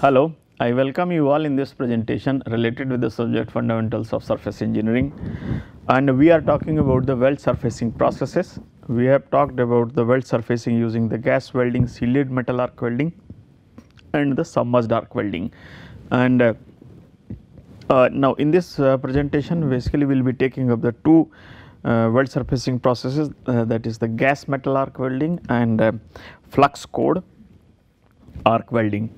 Hello, I welcome you all in this presentation related with the subject fundamentals of surface engineering, and we are talking about the weld surfacing processes. We have talked about the weld surfacing using the gas welding, shielded metal arc welding and the submerged arc welding. And now in this presentation basically we will be taking up the two weld surfacing processes, that is the gas metal arc welding and flux core arc welding.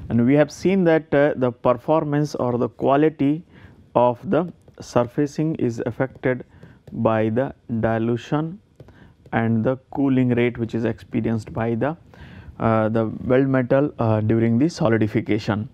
And we have seen that the performance or the quality of the surfacing is affected by the dilution and the cooling rate which is experienced by the weld metal during the solidification.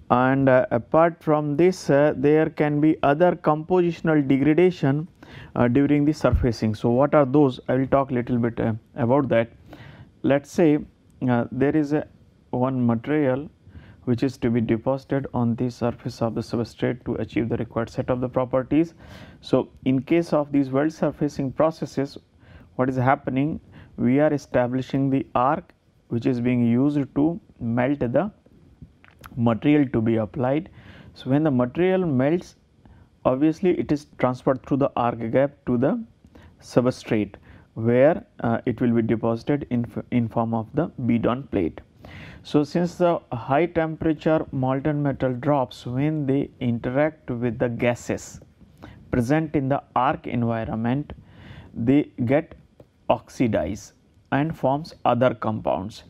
And apart from this there can be other compositional degradation during the surfacing. So what are those? I will talk little bit about that. Let us say there is one material which is to be deposited on the surface of the substrate to achieve the required set of the properties. So in case of these weld surfacing processes, what is happening? We are establishing the arc which is being used to melt the material to be applied. So when the material melts, obviously it is transferred through the arc gap to the substrate where it will be deposited in form of the bead on plate. So since the high temperature molten metal drops when they interact with the gases present in the arc environment, they get oxidized and forms other compounds,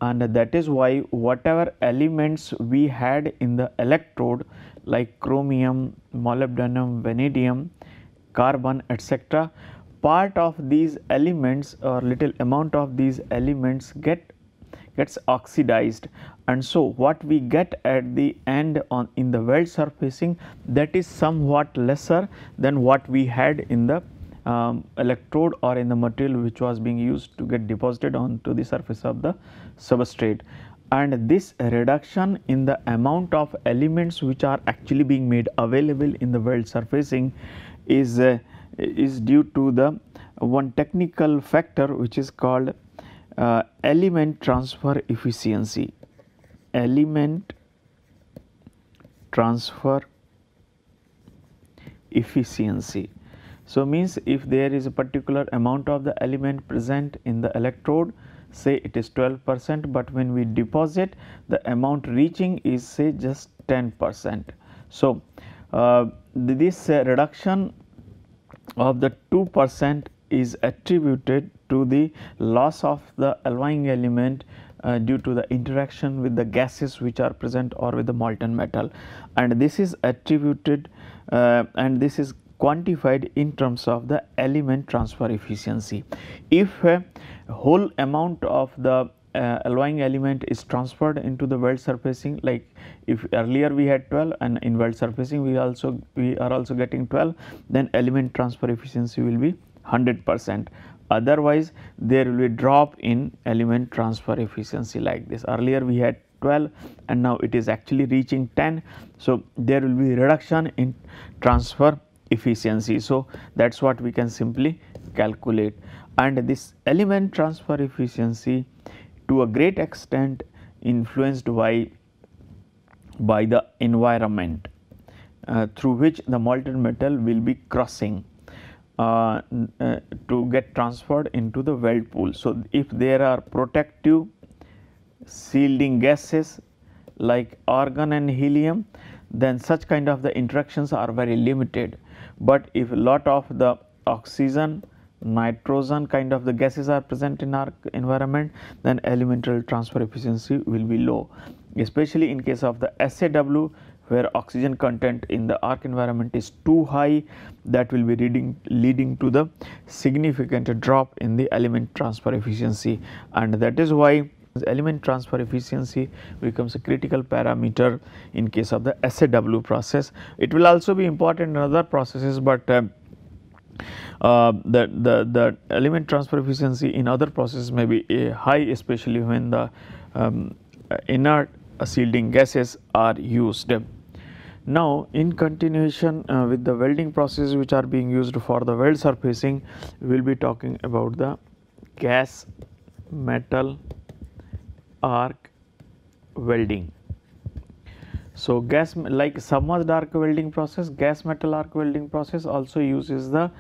and that is why whatever elements we had in the electrode like chromium, molybdenum, vanadium, carbon, etc., part of these elements or little amount of these elements gets oxidized, and so what we get at the end in the weld surfacing, that is somewhat lesser than what we had in the electrode or in the material which was being used to get deposited onto the surface of the substrate. And this reduction in the amount of elements which are actually being made available in the weld surfacing is due to the one technical factor which is called element transfer efficiency. Element transfer efficiency. So means if there is a particular amount of the element present in the electrode, say it is 12%, but when we deposit, the amount reaching is say just 10%. So this reduction of the 2% is attributed to the loss of the alloying element due to the interaction with the gases which are present or with the molten metal, and this is attributed and this is quantified in terms of the element transfer efficiency. If a whole amount of the alloying element is transferred into the weld surfacing, like if earlier we had 12 and in weld surfacing we are also getting 12, then element transfer efficiency will be 100%. Otherwise there will be drop in element transfer efficiency like this. Earlier we had 12 and now it is actually reaching 10, so there will be reduction in transfer efficiency. So that is what we can simply calculate, and this element transfer efficiency to a great extent influenced by the environment through which the molten metal will be crossing to get transferred into the weld pool. So if there are protective shielding gases like argon and helium, then such kind of the interactions are very limited. But if a lot of the oxygen, nitrogen kind of the gases are present in our environment, then elemental transfer efficiency will be low, especially in case of the SAW, where oxygen content in the arc environment is too high, that will be leading to the significant drop in the element transfer efficiency, and that is why element transfer efficiency becomes a critical parameter in case of the SAW process. It will also be important in other processes, but the element transfer efficiency in other processes may be high, especially when the inert shielding gases are used. Now in continuation with the welding processes which are being used for the weld surfacing, we will be talking about the gas metal arc welding. So gas, like submerged arc welding process, gas metal arc welding process also uses the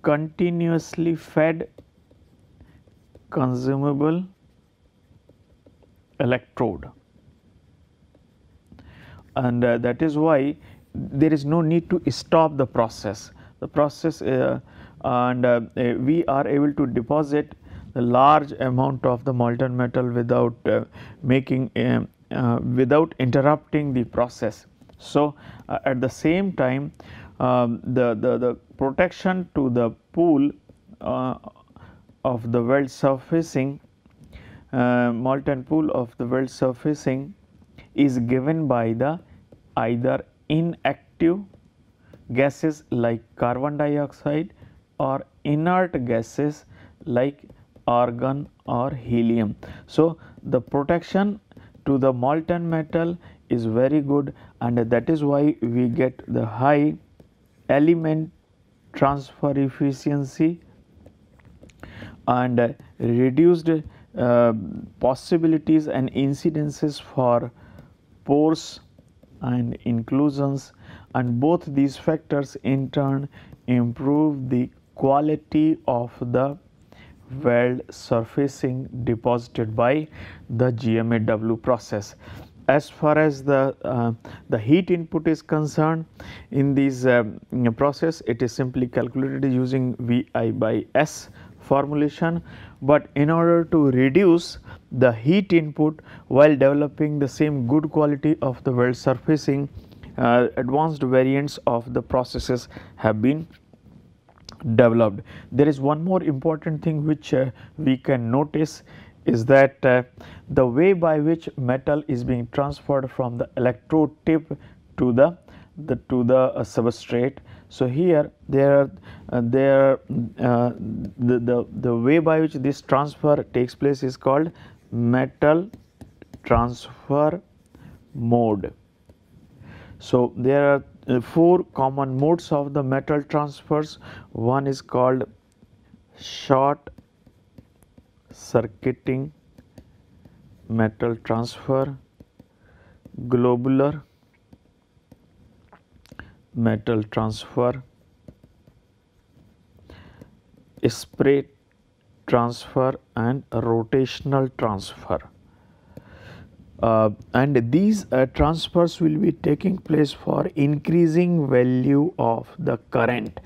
continuously fed consumable electrode, and that is why there is no need to stop the process. The process and we are able to deposit the large amount of the molten metal without without interrupting the process. So at the same time, the protection to the pool of the weld surfacing, molten pool of the weld surfacing is given by the either inactive gases like carbon dioxide or inert gases like argon or helium. So the protection to the molten metal is very good, and that is why we get the high element transfer efficiency and reduced possibilities and incidences for pores and inclusions, and both these factors in turn improve the quality of the weld surfacing deposited by the GMAW process. As far as the heat input is concerned, in this process it is simply calculated using VI by S formulation, but in order to reduce the heat input while developing the same good quality of the weld surfacing, advanced variants of the processes have been developed. There is one more important thing which we can notice is that the way by which metal is being transferred from the electrode tip to the substrate. So here the way by which this transfer takes place is called metal transfer mode. So there are four common modes of the metal transfers. One is called short circuiting metal transfer, globular metal transfer, spray transfer, and rotational transfer. And these transfers will be taking place for increasing value of the current.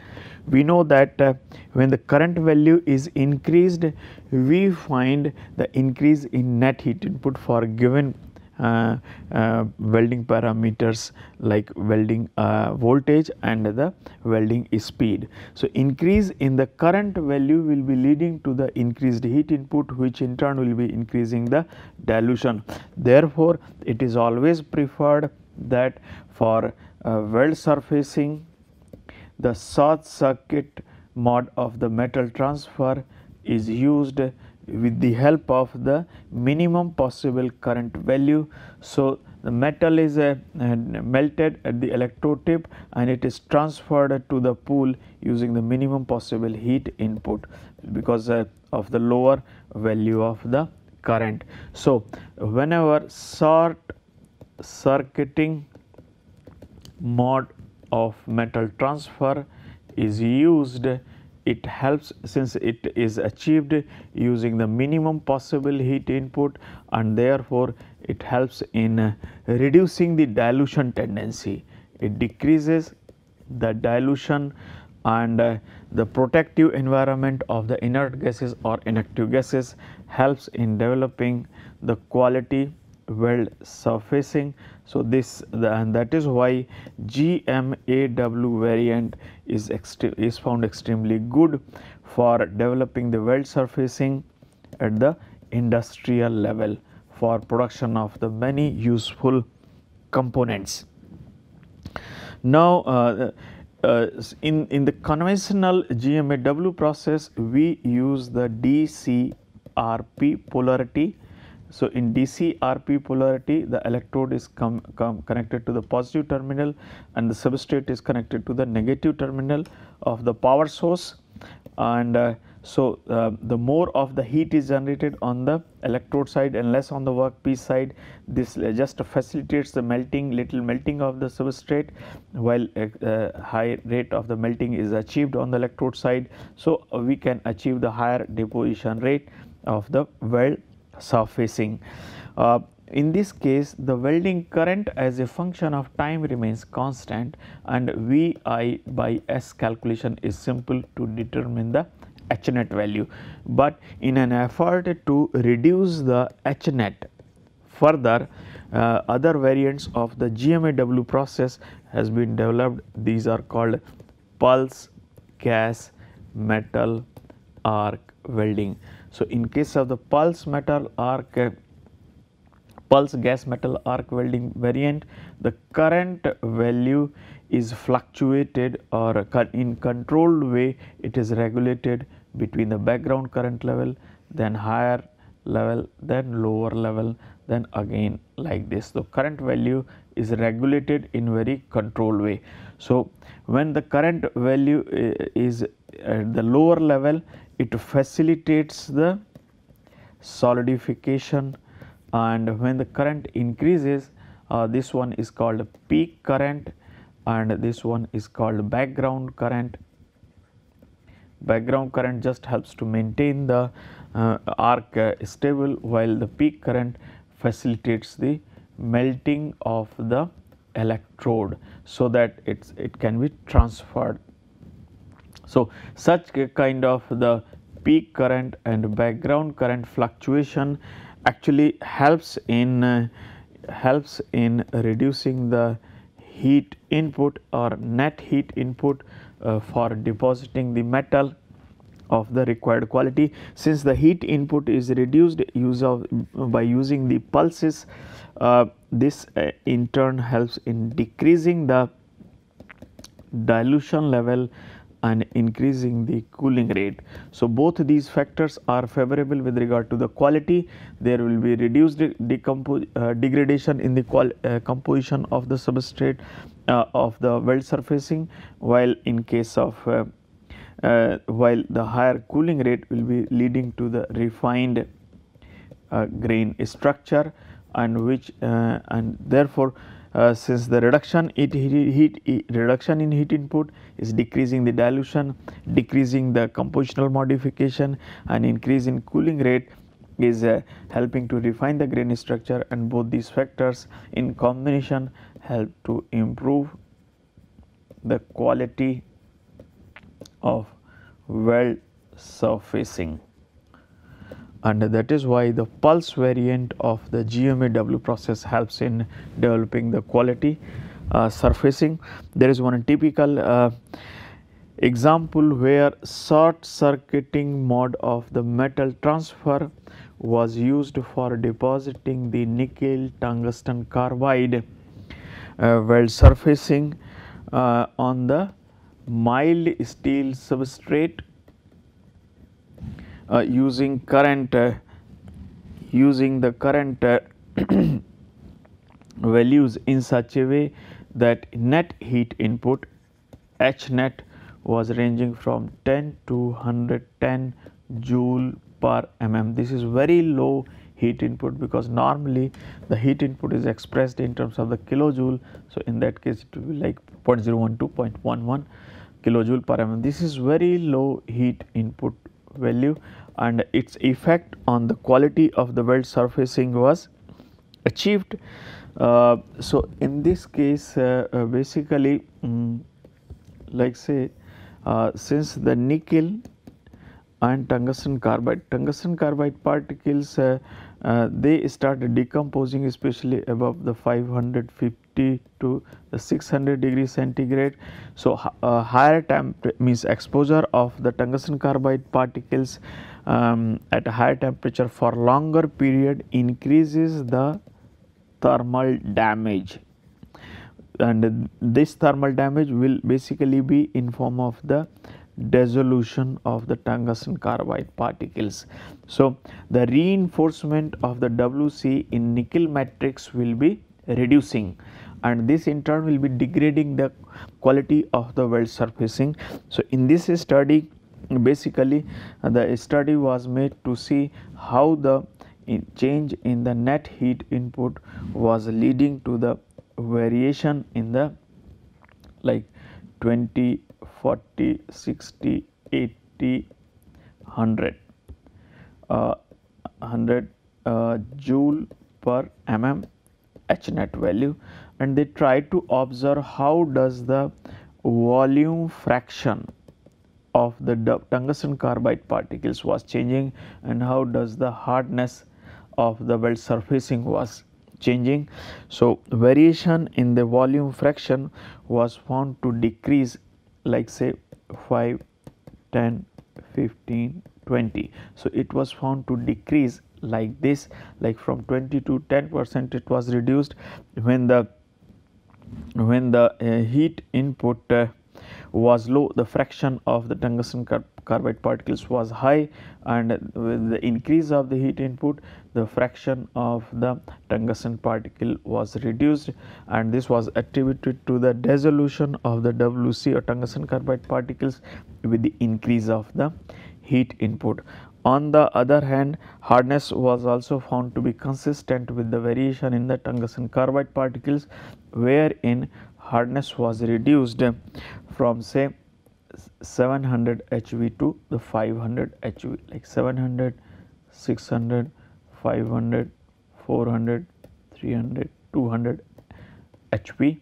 We know that when the current value is increased, we find the increase in net heat input for given welding parameters like welding voltage and the welding speed. So increase in the current value will be leading to the increased heat input, which in turn will be increasing the dilution. Therefore it is always preferred that for weld surfacing, the short circuit mode of the metal transfer is used with the help of the minimum possible current value. So the metal is melted at the electrode tip and it is transferred to the pool using the minimum possible heat input because of the lower value of the current. So whenever short circuiting mode of metal transfer is used, it helps since it is achieved using the minimum possible heat input, and therefore it helps in reducing the dilution tendency. It decreases the dilution, and the protective environment of the inert gases or inactive gases helps in developing the quality weld surfacing. So and that is why GMAW variant is found extremely good for developing the weld surfacing at the industrial level for production of the many useful components. Now in the conventional GMAW process, we use the DCRP polarity. So in DCRP polarity, the electrode is connected to the positive terminal and the substrate is connected to the negative terminal of the power source, and So, the more of the heat is generated on the electrode side and less on the workpiece side. This just facilitates the little melting of the substrate, while a high rate of the melting is achieved on the electrode side. So, we can achieve the higher deposition rate of the weld surfacing. In this case, the welding current as a function of time remains constant, and VI by S calculation is simple to determine the H net value. But in an effort to reduce the H net further, other variants of the GMAW process has been developed. These are called pulse gas metal arc welding. So, in case of the pulse gas metal arc welding variant, the current value is fluctuated, or in controlled way it is regulated between the background current level, then higher level, then lower level, then again like this. So, current value is regulated in very controlled way. So, when the current value is at the lower level, it facilitates the solidification, and when the current increases, this one is called peak current and this one is called background current. Background current just helps to maintain the arc stable, while the peak current facilitates the melting of the electrode so that it can be transferred. So, such kind of the peak current and background current fluctuation actually helps in reducing the heat input or net heat input for depositing the metal of the required quality. Since the heat input is reduced by using the pulses, this in turn helps in decreasing the dilution level and increasing the cooling rate. So, both these factors are favorable with regard to the quality. There will be reduced degradation in the composition of the substrate of the weld surfacing, while in case of while the higher cooling rate will be leading to the refined grain structure, and which and therefore, since the reduction in heat input is decreasing the dilution, decreasing the compositional modification, and increase in cooling rate is helping to refine the grain structure, and both these factors in combination help to improve the quality of weld surfacing. And that is why the pulse variant of the GMAW process helps in developing the quality surfacing. There is one typical example where short circuiting mode of the metal transfer was used for depositing the nickel tungsten carbide weld surfacing on the mild steel substrate using the current values in such a way that net heat input H net was ranging from 10 to 110 joule per mm. This is very low heat input, because normally the heat input is expressed in terms of the kilojoule. So, in that case it will be like 0.012, 0.11 kilojoule per mm. This is very low heat input value, and its effect on the quality of the weld surfacing was achieved. So, in this case basically like say since the nickel and tungsten carbide particles they start decomposing, especially above the 550 to the 600 degrees centigrade. So, higher means exposure of the tungsten carbide particles at a higher temperature for longer period increases the thermal damage, and this thermal damage will basically be in form of the dissolution of the tungsten carbide particles. So, the reinforcement of the WC in nickel matrix will be reducing, and this in turn will be degrading the quality of the weld surfacing. So, in this study basically the study was made to see how the change in the net heat input was leading to the variation in the like 20, 40, 60, 80, 100 joule per mm H net value, and they tried to observe how does the volume fraction of the tungsten carbide particles was changing and how does the hardness of the weld surfacing was changing. So, variation in the volume fraction was found to decrease like say 5, 10, 15, 20. So, it was found to decrease like this, like from 20 to 10% it was reduced when the heat input was low, the fraction of the tungsten carbide particles was high, and with the increase of the heat input the fraction of the tungsten particle was reduced, and this was attributed to the dissolution of the WC or tungsten carbide particles with the increase of the heat input. On the other hand, hardness was also found to be consistent with the variation in the tungsten carbide particles, wherein hardness was reduced from say 700 HV to the 500 HV, like 700, 600, 500, 400, 300, 200 HV,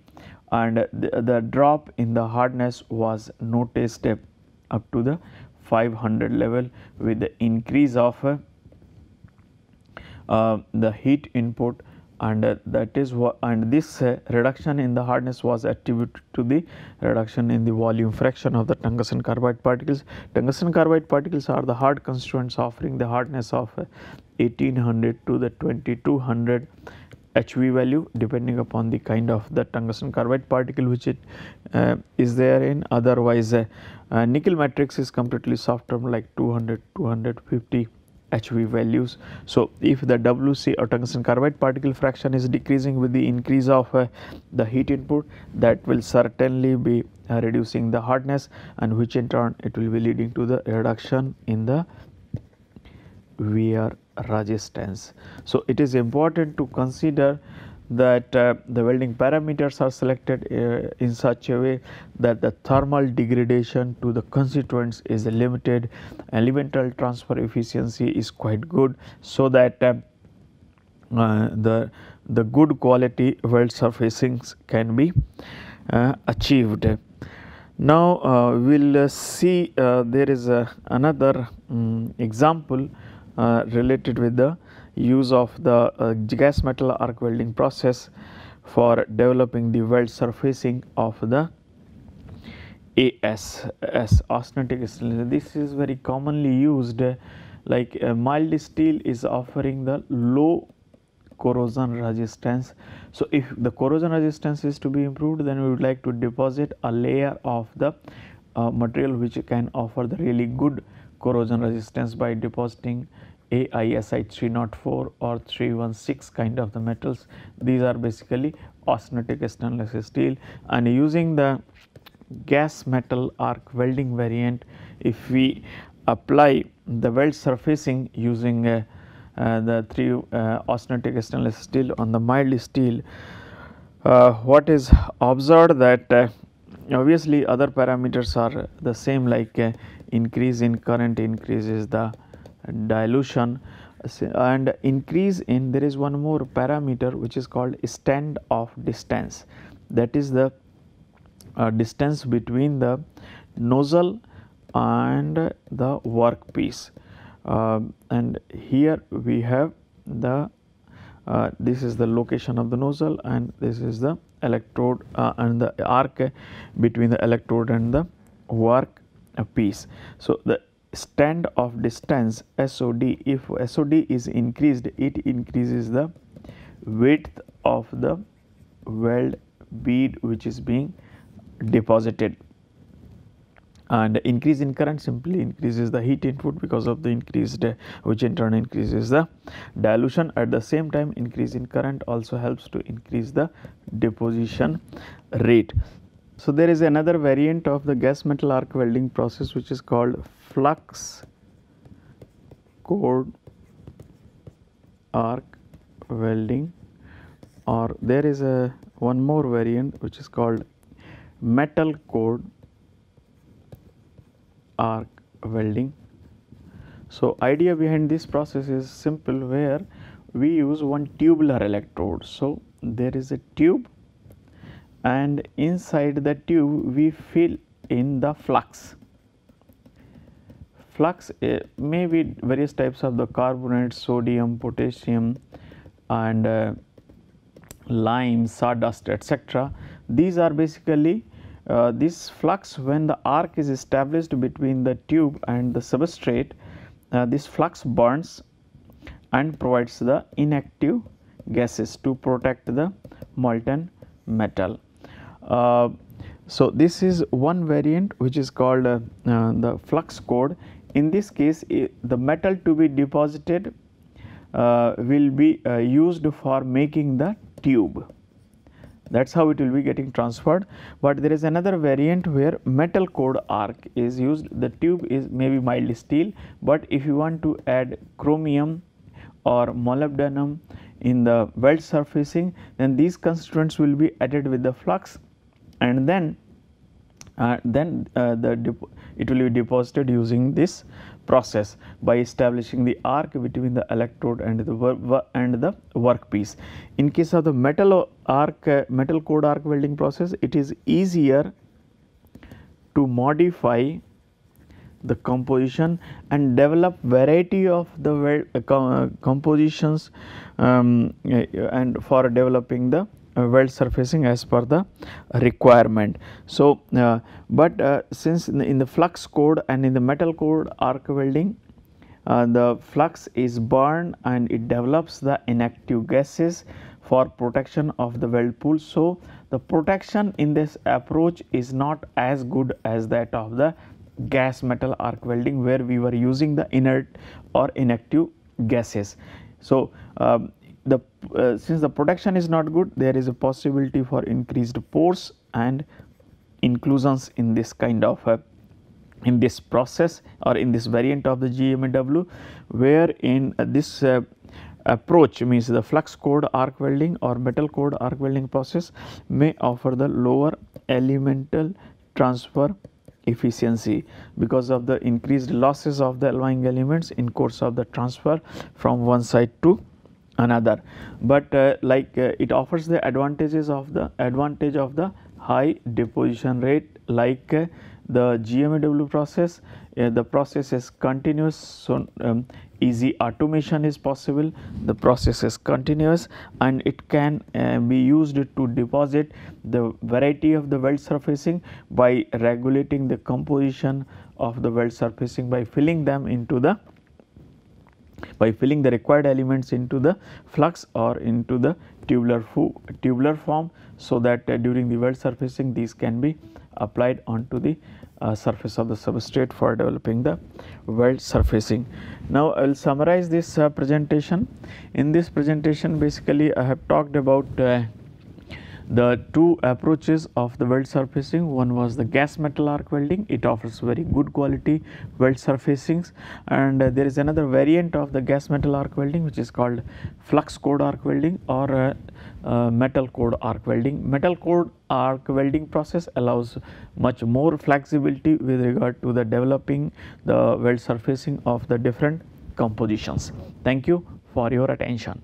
and the drop in the hardness was noticed up to the 500 level with the increase of the heat input, and that is what, and this reduction in the hardness was attributed to the reduction in the volume fraction of the tungsten carbide particles. Tungsten carbide particles are the hard constituents offering the hardness of 1800 to the 2200 HV value depending upon the kind of the tungsten carbide particle which it is there in. Otherwise nickel matrix is completely soft term like 200, 250 HV values. So, if the WC or tungsten carbide particle fraction is decreasing with the increase of the heat input, that will certainly be reducing the hardness, and which in turn it will be leading to the reduction in the wear resistance. So, it is important to consider that the welding parameters are selected in such a way that the thermal degradation to the constituents is limited, elemental transfer efficiency is quite good, so that the good quality weld surfacings can be achieved. Now we will see there is another example related with the use of the gas metal arc welding process for developing the weld surfacing of the austenitic steel. This is very commonly used, like mild steel is offering the low corrosion resistance. So, if the corrosion resistance is to be improved, then we would like to deposit a layer of the material which can offer the really good corrosion resistance by depositing AISI 304 or 316 kind of the metals. These are basically austenitic stainless steel, and using the gas metal arc welding variant, if we apply the weld surfacing using the three austenitic stainless steel on the mild steel, what is observed that obviously other parameters are the same, like increase in current increases the dilution, and increase in, there is one more parameter which is called stand off distance, that is the distance between the nozzle and the workpiece, and here we have the this is the location of the nozzle, and this is the electrode and the arc between the electrode and the work piece. So, the stand off distance SOD, if SOD is increased, it increases the width of the weld bead which is being deposited, and increase in current simply increases the heat input because of the increased which in turn increases the dilution. At the same time, increase in current also helps to increase the deposition rate. So there is another variant of the gas metal arc welding process which is called flux cored arc welding, or there is a one more variant which is called metal cored arc welding. So idea behind this process is simple, where we use one tubular electrode. So there is a tube, and inside the tube we fill in the flux. Flux may be various types of the carbonates, sodium, potassium, and lime, sawdust, etc. These are basically this flux. When the arc is established between the tube and the substrate, this flux burns and provides the inactive gases to protect the molten metal. So this is one variant which is called the flux cored. In this case, the metal to be deposited will be used for making the tube. That's how it will be getting transferred. But there is another variant where metal cored arc is used. The tube is maybe mild steel, but if you want to add chromium or molybdenum in the weld surfacing, then these constituents will be added with the flux, and then it will be deposited using this process by establishing the arc between the electrode and the workpiece. In case of the metal cored arc welding process, it is easier to modify the composition and develop variety of the compositions and for developing the weld surfacing as per the requirement. So, since in the flux cored and in the metal cored arc welding, the flux is burned and it develops the inactive gases for protection of the weld pool. So, the protection in this approach is not as good as that of the gas metal arc welding, where we were using the inert or inactive gases. So, since the protection is not good, there is a possibility for increased pores and inclusions in this kind of in this process or in this variant of the GMAW, where in this approach, means the flux cored arc welding or metal cored arc welding process may offer the lower elemental transfer efficiency because of the increased losses of the alloying elements in course of the transfer from one side to another. But it offers the advantage of the high deposition rate, like the GMAW process. The process is continuous, so easy automation is possible. The process is continuous and it can be used to deposit the variety of the weld surfacing by regulating the composition of the weld surfacing by filling the required elements into the flux or into the tubular form, so that during the weld surfacing these can be applied onto the surface of the substrate for developing the weld surfacing. Now, I will summarize this presentation. In this presentation, basically I have talked about the two approaches of the weld surfacing. One was the gas metal arc welding. It offers very good quality weld surfacings, and there is another variant of the gas metal arc welding which is called flux cored arc welding or metal cored arc welding. Metal cored arc welding process allows much more flexibility with regard to the developing the weld surfacing of the different compositions. Thank you for your attention.